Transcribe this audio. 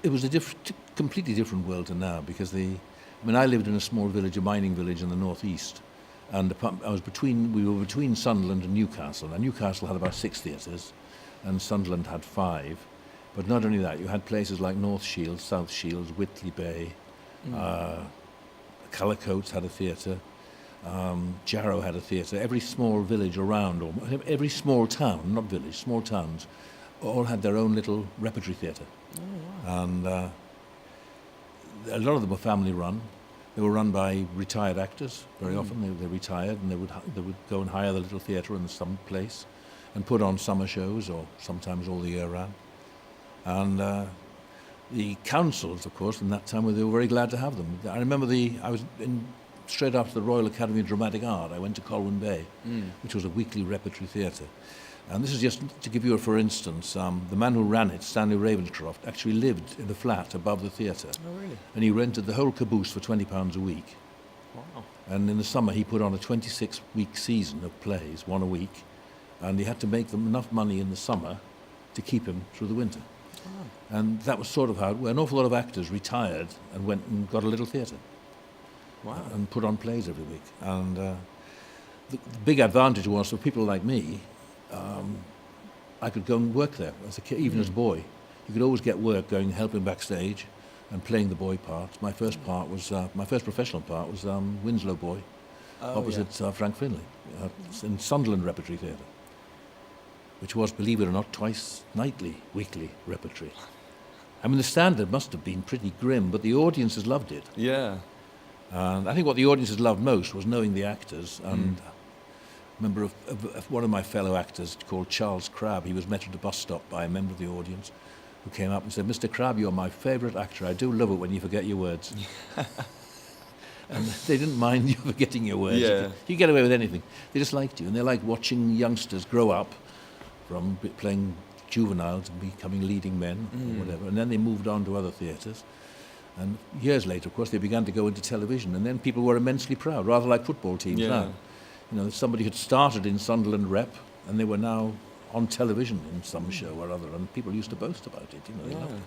It was a completely different world to now because I lived in a small village, a mining village in the northeast, and we were between Sunderland and Newcastle. Now Newcastle had about 6 theatres, and Sunderland had 5. But not only that, you had places like North Shields, South Shields, Whitley Bay, Cullercoats had a theatre, Jarrow had a theatre. Every small village around, or every small town, not village, small towns, all had their own little repertory theatre. Oh, wow. And a lot of them were family run. They were run by retired actors. Very often they retired, and they would go and hire the little theatre in some place and put on summer shows, or sometimes all the year round. And the councils, of course, in that time, they were very glad to have them. I remember straight after the Royal Academy of Dramatic Art, I went to Colwyn Bay, which was a weekly repertory theatre. And this is just to give you for instance, the man who ran it, Stanley Ravenscroft, actually lived in the flat above the theatre. Oh, really? And he rented the whole caboose for £20 a week. Wow. And in the summer, he put on a 26-week season of plays, one a week, and he had to make them enough money in the summer to keep him through the winter. Oh. And that was sort of how an awful lot of actors retired and went and got a little theatre. Wow. And put on plays every week. And the big advantage was for people like me, I could go and work there as a kid, even as a boy. You could always get work going, helping backstage and playing the boy parts. My first professional part was Winslow Boy, opposite Frank Finlay, in Sunderland Repertory Theatre, which was, believe it or not, twice nightly, weekly repertory. I mean, the standard must have been pretty grim, but the audiences loved it. Yeah. And I think what the audiences loved most was knowing the actors. And I remember of one of my fellow actors called Charles Crabb. He was met at a bus stop by a member of the audience who came up and said, "Mr. Crabb, you're my favourite actor. I do love it when you forget your words." And they didn't mind you forgetting your words. Yeah. You get away with anything. They just liked you. And they liked watching youngsters grow up from playing juveniles and becoming leading men or whatever. And then they moved on to other theatres. And years later, of course, they began to go into television. And then people were immensely proud, rather like football teams now. You know, somebody had started in Sunderland Rep, and they were now on television in some show or other, and people used to boast about it. You know, they loved it.